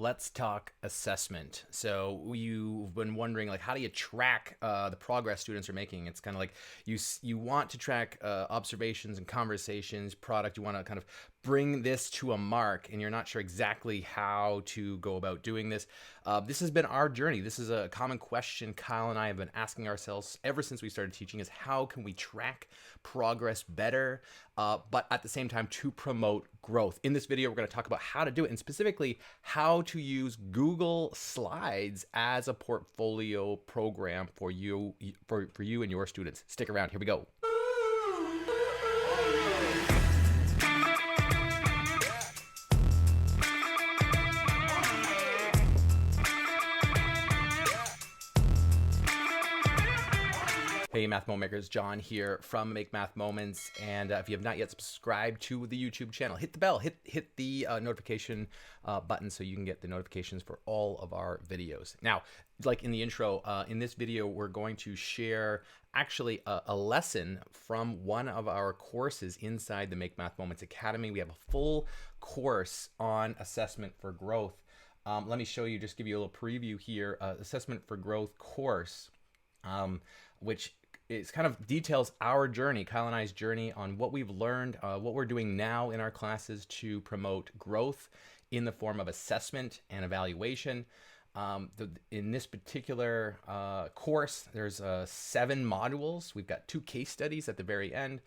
Let's talk assessment. So you've been wondering, like, how do you track the progress students are making? It's kind of like you want to track observations and conversations, product. You want to kind of bring this to a mark, and you're not sure exactly how to go about doing this. This has been our journey. This is a common question Kyle and I have been asking ourselves ever since we started teaching: is how can we track progress better, but at the same time to promote growth. In this video, we're going to talk about how to do it, and specifically how to use Google Slides as a portfolio program for you and your students. Stick around. Here we go. Hey, Math Moment Makers, John here from Make Math Moments. And if you have not yet subscribed to the YouTube channel, hit the bell, hit the notification button so you can get the notifications for all of our videos. Now, like in the intro, in this video, we're going to share actually a lesson from one of our courses inside the Make Math Moments Academy. We have a full course on assessment for growth. Let me show you, just give you a little preview here, assessment for growth course, which it kind of details our journey, Kyle and I's journey, on what we've learned, what we're doing now in our classes to promote growth in the form of assessment and evaluation. In this particular course, there's 7 modules. We've got 2 case studies at the very end.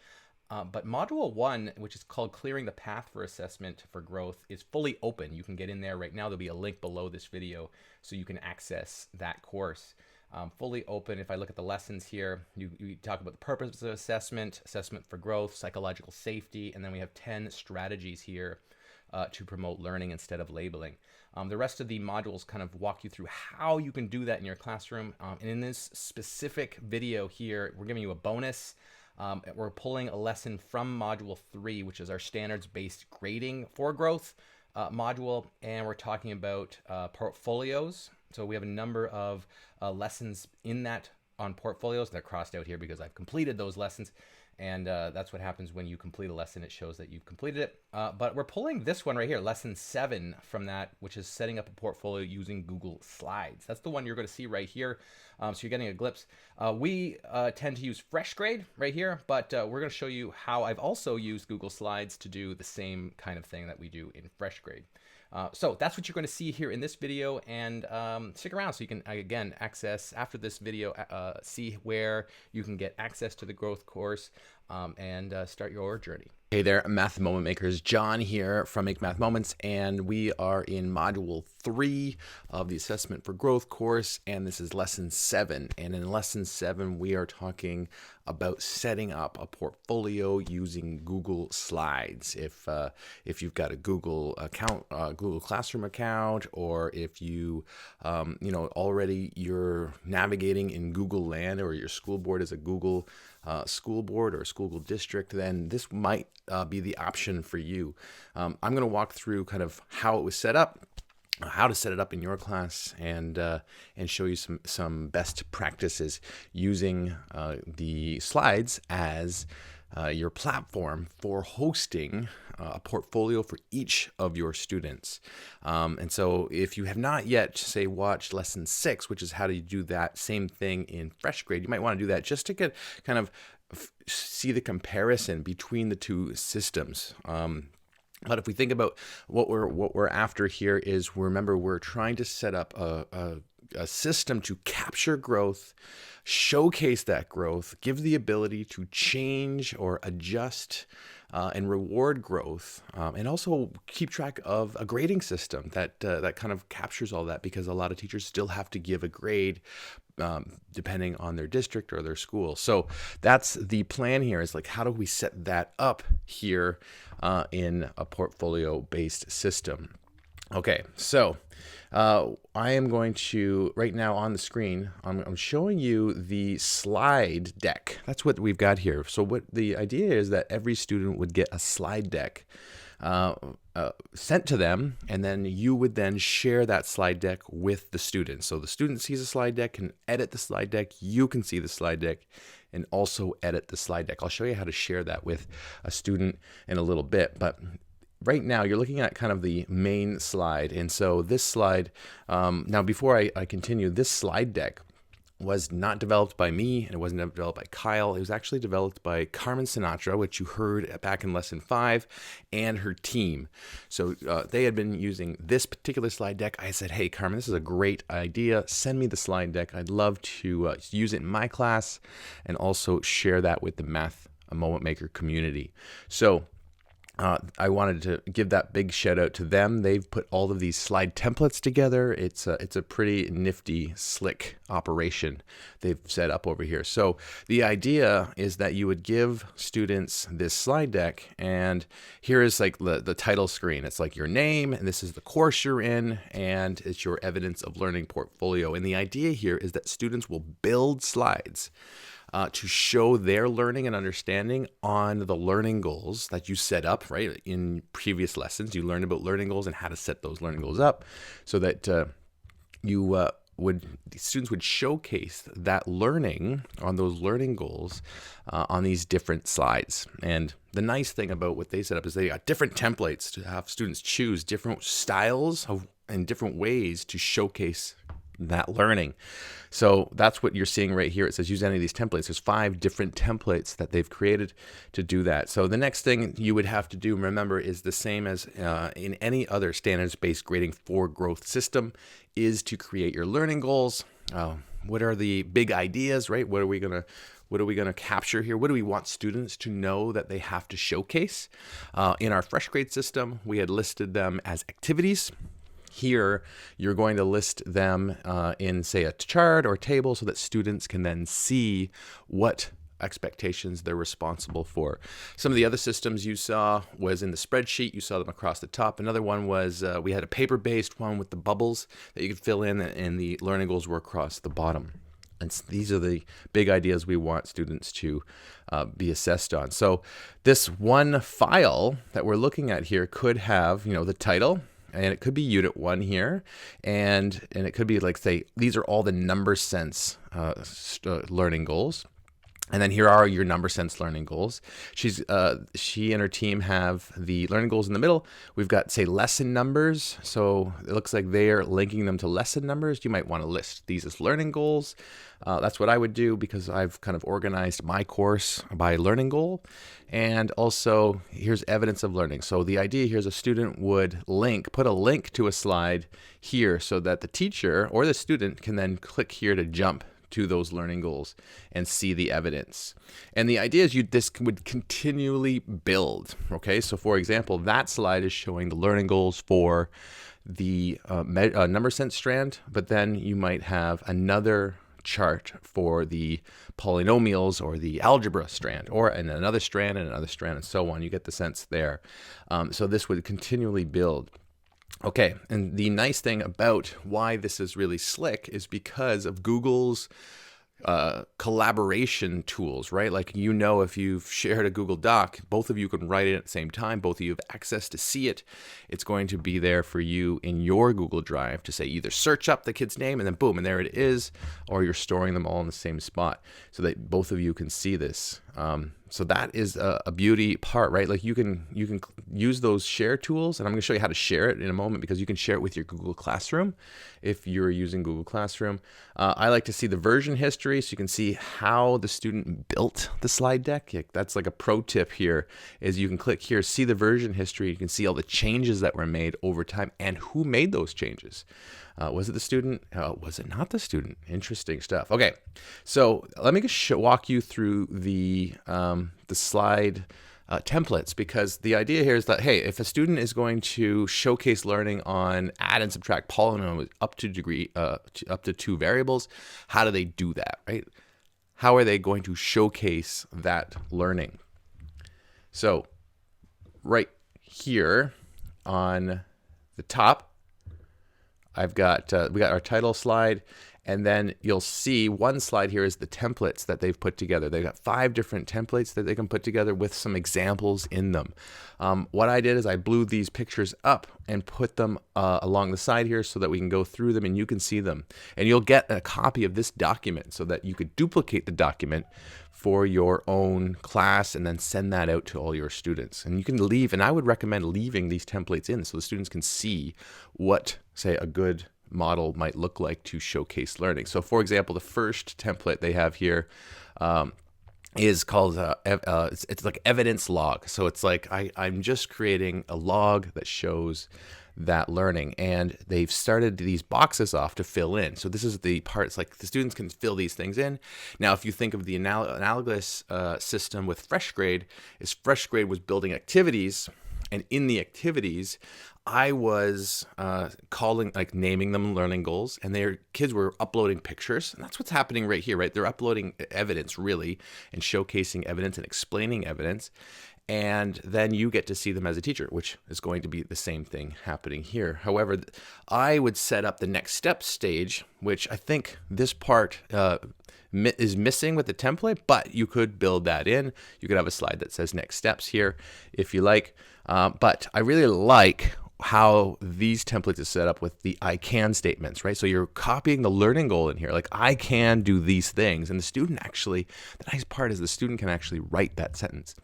But module 1, which is called Clearing the Path for Assessment for Growth, is fully open. You can get in there right now. There'll be a link below this video so you can access that course. Fully open. If I look at the lessons here, you talk about the purpose of assessment, assessment for growth, psychological safety, and then we have 10 strategies here to promote learning instead of labeling. The rest of the modules kind of walk you through how you can do that in your classroom. And in this specific video here, we're giving you a bonus. We're pulling a lesson from module 3, which is our standards-based grading for growth module, and we're talking about portfolios. So we have a number of lessons in that on portfolios. They're crossed out here because I've completed those lessons. And that's what happens when you complete a lesson. It shows that you've completed it. But we're pulling this one right here, lesson 7 from that, which is setting up a portfolio using Google Slides. That's the one you're going to see right here. So you're getting a glimpse. We tend to use FreshGrade right here, but we're going to show you how I've also used Google Slides to do the same kind of thing that we do in FreshGrade. So that's what you're going to see here in this video, and stick around so you can, again, access after this video, see where you can get access to the growth course and start your journey. Hey there, Math Moment Makers. John here from Make Math Moments, and we are in module 3 of the Assessment for Growth course, and this is lesson 7. And in lesson 7, we are talking about setting up a portfolio using Google Slides. If you've got a Google account, Google Classroom account, or if you already you're navigating in Google Land, or your school board is a Google school board or a school district, then this might be the option for you. I'm going to walk through kind of how it was set up, how to set it up in your class, and show you some best practices using the slides as your platform for hosting a portfolio for each of your students. And so if you have not yet, say, watched lesson 6, which is how do you do that same thing in FreshGrade, you might want to do that just to get kind of see the comparison between the two systems. But if we think about what we're after here is, remember, we're trying to set up a system to capture growth, showcase that growth, give the ability to change or adjust and reward growth, and also keep track of a grading system that kind of captures all that, because a lot of teachers still have to give a grade depending on their district or their school. So that's the plan here, is like, how do we set that up here in a portfolio-based system? Okay, so I am going to, right now on the screen, I'm showing you the slide deck. That's what we've got here. So what the idea is that every student would get a slide deck sent to them, and then you would then share that slide deck with the student. So the student sees a slide deck, can edit the slide deck, you can see the slide deck, and also edit the slide deck. I'll show you how to share that with a student in a little bit, but right now you're looking at kind of the main slide. And so this slide, now before I continue, this slide deck was not developed by me, and it wasn't developed by Kyle. It was actually developed by Carmen Sinatra, which you heard back in lesson 5, and her team. So they had been using this particular slide deck. I said, hey, Carmen, this is a great idea. Send me the slide deck. I'd love to use it in my class and also share that with the Math Moment Maker community. So I wanted to give that big shout out to them. They've put all of these slide templates together. It's a pretty nifty, slick operation they've set up over here. So the idea is that you would give students this slide deck, and here is like the title screen. It's like your name, and this is the course you're in, and it's your evidence of learning portfolio. And the idea here is that students will build slides to show their learning and understanding on the learning goals that you set up, right? In previous lessons, you learned about learning goals and how to set those learning goals up so that students would showcase that learning on those learning goals on these different slides. And the nice thing about what they set up is they got different templates to have students choose different styles and different ways to showcase that learning. So that's what you're seeing right here. It says use any of these templates. There's 5 different templates that they've created to do that. So the next thing you would have to do, remember, is the same as in any other standards-based grading for growth system, is to create your learning goals. What are the big ideas, right? What are we gonna capture here? What do we want students to know that they have to showcase? In our fresh grade system, we had listed them as activities. Here, you're going to list them in, say, a chart or table so that students can then see what expectations they're responsible for. Some of the other systems you saw was in the spreadsheet. You saw them across the top. Another one was we had a paper-based one with the bubbles that you could fill in, and the learning goals were across the bottom. And these are the big ideas we want students to be assessed on. So this one file that we're looking at here could have, the title, and it could be Unit 1 here, and it could be like, say, these are all the number sense learning goals. And then here are your number sense learning goals. She and her team have the learning goals in the middle. We've got, say, lesson numbers. So it looks like they are linking them to lesson numbers. You might want to list these as learning goals. That's what I would do because I've kind of organized my course by learning goal. And also here's evidence of learning. So the idea here is a student would put a link to a slide here so that the teacher or the student can then click here to jump to those learning goals and see the evidence. And the idea is this would continually build. Okay, so for example, that slide is showing the learning goals for the number sense strand, but then you might have another chart for the polynomials or the algebra strand, and another strand and another strand, and so on. You get the sense there. So this would continually build. Okay, and the nice thing about why this is really slick is because of Google's collaboration tools, right? Like, if you've shared a Google Doc, both of you can write it at the same time, both of you have access to see it. It's going to be there for you in your Google Drive to say either search up the kid's name and then boom, and there it is, or you're storing them all in the same spot so that both of you can see this. So that is a beauty part, right? Like you can use those share tools, and I'm going to show you how to share it in a moment because you can share it with your Google Classroom if you're using Google Classroom. I like to see the version history so you can see how the student built the slide deck. That's like a pro tip here is you can click here, see the version history. You can see all the changes that were made over time and who made those changes. Was it the student? Was it not the student? Interesting stuff. Okay, so let me just walk you through the slide templates, because the idea here is that, hey, if a student is going to showcase learning on add and subtract polynomials up to 2 variables, how do they do that, right? How are they going to showcase that learning? So right here on the top, I've got we got our title slide, and then you'll see one slide here is the templates that they've put together. They've got 5 different templates that they can put together with some examples in them. What I did is I blew these pictures up and put them along the side here so that we can go through them and you can see them. And you'll get a copy of this document so that you could duplicate the document for your own class and then send that out to all your students. And you can leave, and I would recommend leaving these templates in so the students can see what, say, a good model might look like to showcase learning. So for example, the first template they have here is called it's like evidence log. So it's like I'm just creating a log that shows that learning, and they've started these boxes off to fill in. So this is the parts, like the students can fill these things in. Now if you think of the analogous system with FreshGrade, is FreshGrade was building activities, and in the activities I was naming them learning goals, and their kids were uploading pictures. And that's what's happening right here, right? They're uploading evidence really and showcasing evidence and explaining evidence. And then you get to see them as a teacher, which is going to be the same thing happening here. However, I would set up the next step stage, which I think this part is missing with the template, but you could build that in. You could have a slide that says next steps here if you like. But I really like how these templates are set up with the I can statements, right? So you're copying the learning goal in here, like I can do these things, and the student actually, the nice part is the student can actually write that sentence.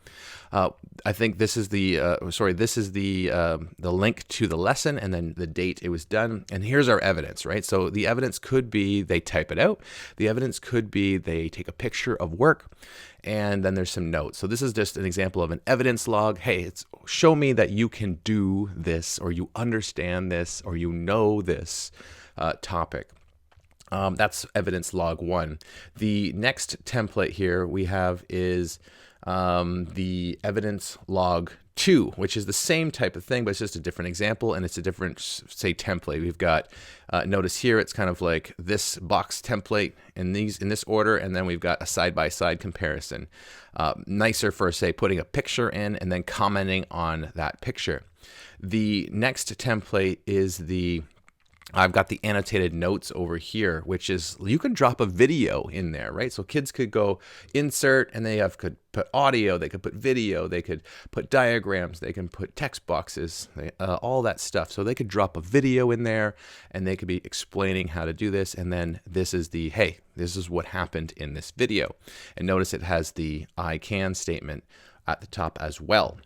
I think this is the link to the lesson and then the date it was done. And here's our evidence, right? So the evidence could be they type it out. The evidence could be they take a picture of work, and then there's some notes. So this is just an example of an evidence log. Hey, it's show me that you can do this, or you understand this, or you know this topic. That's evidence log 1. The next template here we have is the evidence log 2, which is the same type of thing, but it's just a different example, and it's a different, say, template. We've got, notice here, it's kind of like this box template in this order, and then we've got a side-by-side comparison. Nicer for, say, putting a picture in and then commenting on that picture. The next template is I've got the annotated notes over here, which is you can drop a video in there, right? So kids could go insert, and they could put audio, they could put video, they could put diagrams, they can put text boxes, all that stuff. So they could drop a video in there, and they could be explaining how to do this. And then this is hey, this is what happened in this video. And notice it has the I can statement at the top as well.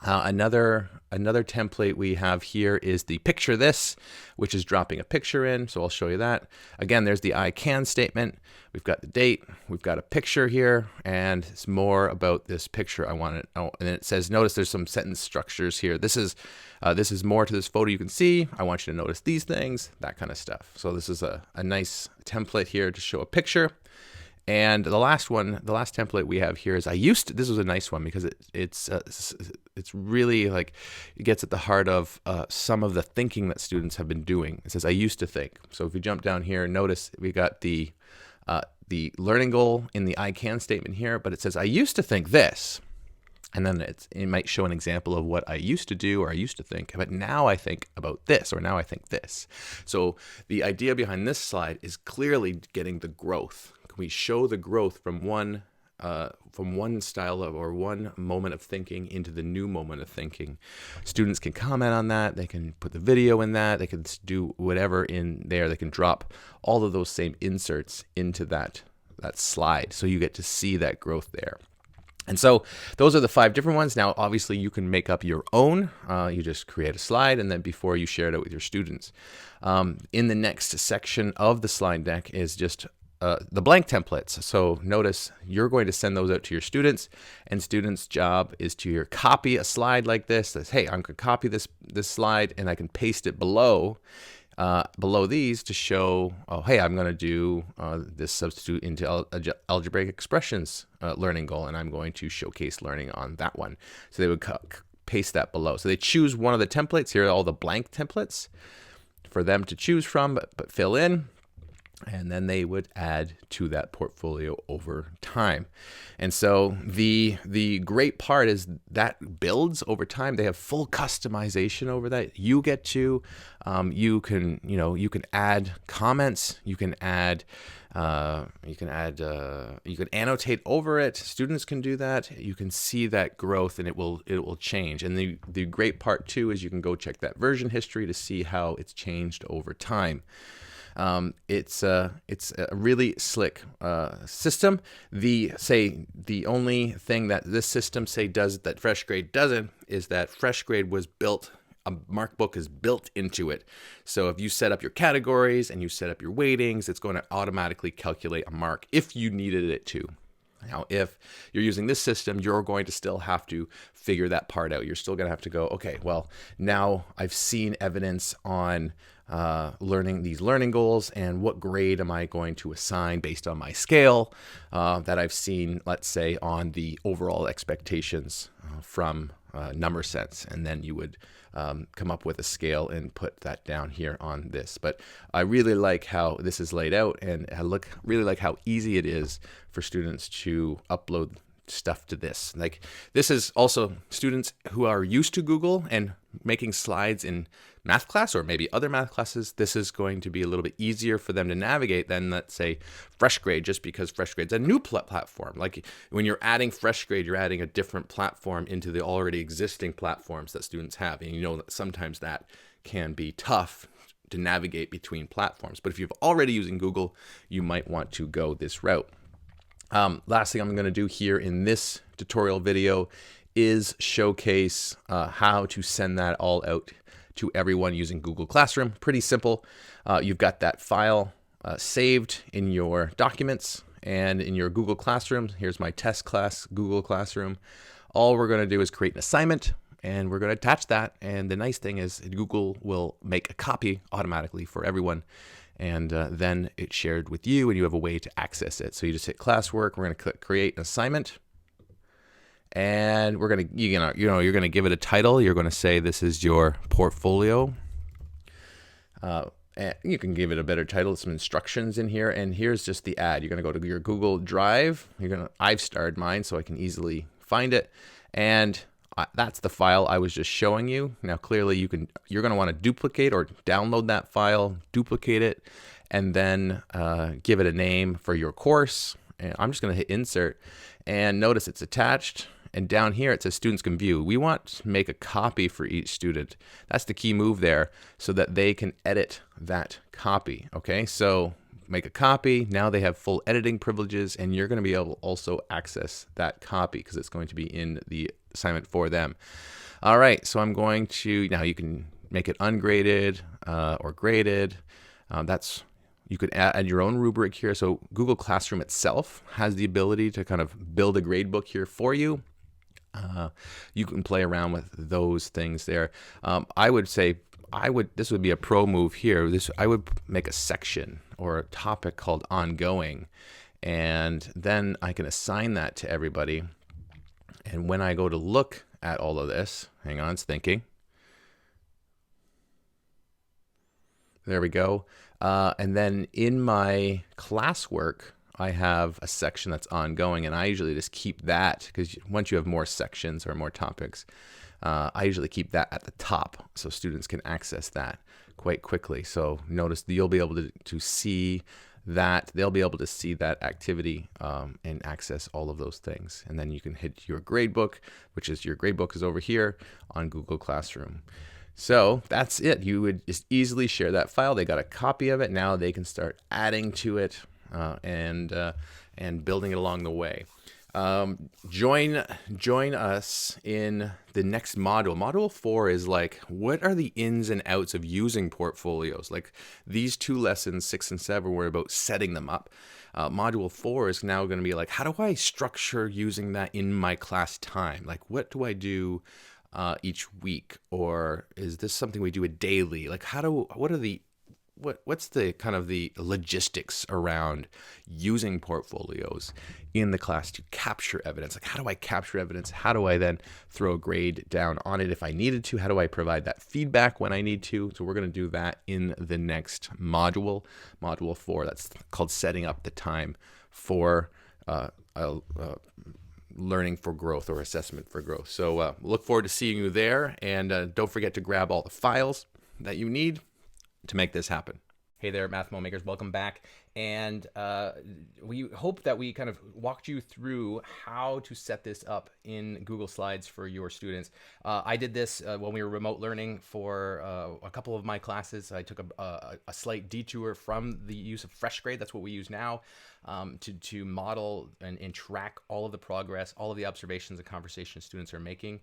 Another template we have here is the picture this, which is dropping a picture in. So I'll show you that. Again, there's the I can statement. We've got the date. We've got a picture here, and it's more about this picture I wanted. Oh, and it says, notice there's some sentence structures here. This is more to this photo you can see. I want you to notice these things, that kind of stuff. So this is a nice template here to show a picture. And the last template we have here is this was a nice one because it's really like it gets at the heart of some of the thinking that students have been doing. It says I used to think. So if we jump down here, notice we got the learning goal in the I can statement here, but it says I used to think this. And then it might show an example of what I used to do or I used to think, but now I think about this, or now I think this. So the idea behind this slide is clearly getting the growth. We show the growth from one style of or one moment of thinking into the new moment of thinking. Students can comment on that. They can put the video in that. They can do whatever in there. They can drop all of those same inserts into that slide. So you get to see that growth there. And so those are the 5 different ones. Now, obviously, you can make up your own. You just create a slide, and then before you share it out with your students. In the next section of the slide deck is just the blank templates. So notice you're going to send those out to your students, and students' job is to copy a slide like this. Says, hey, I'm going to copy this slide, and I can paste it below these to show, oh, hey, I'm going to do this substitute into algebraic expressions learning goal, and I'm going to showcase learning on that one. So they would paste that below. So they choose one of the templates. Here are all the blank templates for them to choose from, but fill in. and then they would add to that portfolio over time. And so the great part is that builds over time. They have full customization over that. You get to you can add comments, you can annotate over it. Students can do that. You can see that growth, and it will change. And the great part too is you can go check that version history to see how it's changed over time. It's a really slick system. The only thing that this system does that FreshGrade doesn't is that FreshGrade was built. A markbook is built into it. So if you set up your categories and you set up your weightings, it's going to automatically calculate a mark if you needed it to. Now, if you're using this system, you're going to still have to figure that part out. You're still going to have to go, okay, well, now I've seen evidence on learning these learning goals, and what grade am I going to assign based on my scale that I've seen, let's say, on the overall expectations from number sense. And then you would come up with a scale and put that down here on this. But I really like how this is laid out, and I really like how easy it is for students to upload stuff to this. Like, this is also students who are used to Google and making slides in math class or maybe other math classes. This is going to be a little bit easier for them to navigate than, let's say, FreshGrade, just because FreshGrade's a new platform. Like, when you're adding FreshGrade, you're adding a different platform into the already existing platforms that students have. And you know that sometimes that can be tough to navigate between platforms. But if you're already using Google, you might want to go this route. Last thing I'm going to do here in this tutorial video is showcase how to send that all out to everyone using Google Classroom. Pretty simple. You've got that file saved in your documents and in your Google Classroom. Here's my test class, Google Classroom. All we're going to do is create an assignment, and we're going to attach that. And the nice thing is Google will make a copy automatically for everyone. And then it's shared with you, and you have a way to access it. So you just hit classwork. We're going to click create an assignment, and we're going to you're going to give it a title. You're going to say this is your portfolio. And you can give it a better title, some instructions in here, and here's just the ad. You're going to go to your Google Drive. I've starred mine so I can easily find it, and that's the file I was just showing you. Now, clearly, you're going to want to duplicate or download that file, duplicate it, and then give it a name for your course. And I'm just going to hit insert, and notice it's attached. And down here, it says students can view. We want to make a copy for each student. That's the key move there, so that they can edit that copy. Okay, so make a copy. Now they have full editing privileges, and you're going to be able to also access that copy because it's going to be in the assignment for them. All right, so I'm going to, now you can make it ungraded or graded. You could add your own rubric here. So Google Classroom itself has the ability to kind of build a grade book here for you. You can play around with those things there. I would say this would be a pro move here. I would make a section or a topic called ongoing, and then I can assign that to everybody. And when I go to look at all of this, hang on, it's thinking. There we go. And then in my classwork, I have a section that's ongoing, and I usually just keep that, because once you have more sections or more topics, I usually keep that at the top so students can access that quite quickly. So notice you'll be able to see that. They'll be able to see that activity and access all of those things. And then you can hit your gradebook, which is your gradebook is over here on Google Classroom. So that's it. You would just easily share that file. They got a copy of it. Now they can start adding to it and building it along the way. Join us in the next module. Module 4 is like, what are the ins and outs of using portfolios? Like, these two lessons, 6 and 7, were about setting them up. Module 4 is now going to be like, how do I structure using that in my class time? Like, what do I do each week? Or is this something we do daily? Like, what are the what's the kind of the logistics around using portfolios in the class to capture evidence? Like, how do I capture evidence? How do I then throw a grade down on it if I needed to? How do I provide that feedback when I need to? So we're going to do that in the next module, module 4. That's called setting up the time for learning for growth or assessment for growth. So look forward to seeing you there, and don't forget to grab all the files that you need to make this happen. Hey there, Math Mo Makers, welcome back. And we hope that we kind of walked you through how to set this up in Google Slides for your students. I did this when we were remote learning for a couple of my classes. I took a slight detour from the use of FreshGrade. That's what we use now to model and track all of the progress, all of the observations and conversations students are making.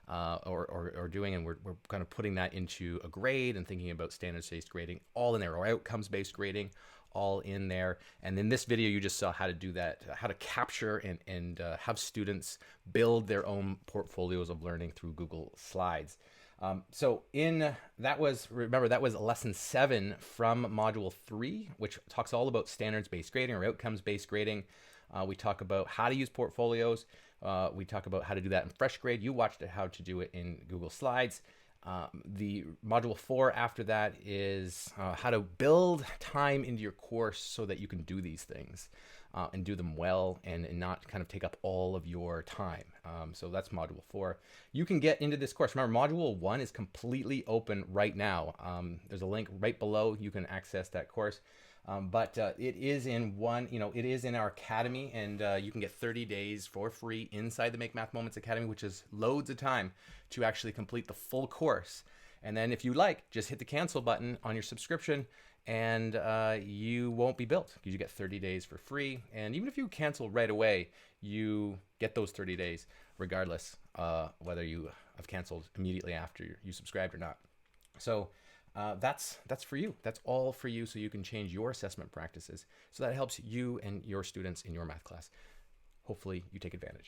Or doing, and we're kind of putting that into a grade and thinking about standards-based grading all in there, or outcomes-based grading all in there. And in this video, you just saw how to do that, how to capture and have students build their own portfolios of learning through Google Slides. So that was lesson 7 from module 3, which talks all about standards-based grading or outcomes-based grading. We talk about how to use portfolios. We talk about how to do that in FreshGrade. You watched how to do it in Google Slides. The module 4 after that is how to build time into your course so that you can do these things and do them well and not kind of take up all of your time. So that's module 4. You can get into this course. Remember, module 1 is completely open right now. There's a link right below. You can access that course. But it is it is in our academy, and you can get 30 days for free inside the Make Math Moments Academy, which is loads of time to actually complete the full course. And then if you like, just hit the cancel button on your subscription, and you won't be billed because you get 30 days for free. And even if you cancel right away, you get those 30 days regardless whether you have canceled immediately after you subscribed or not. So that's for you. That's all for you, so you can change your assessment practices. So that helps you and your students in your math class. Hopefully you take advantage.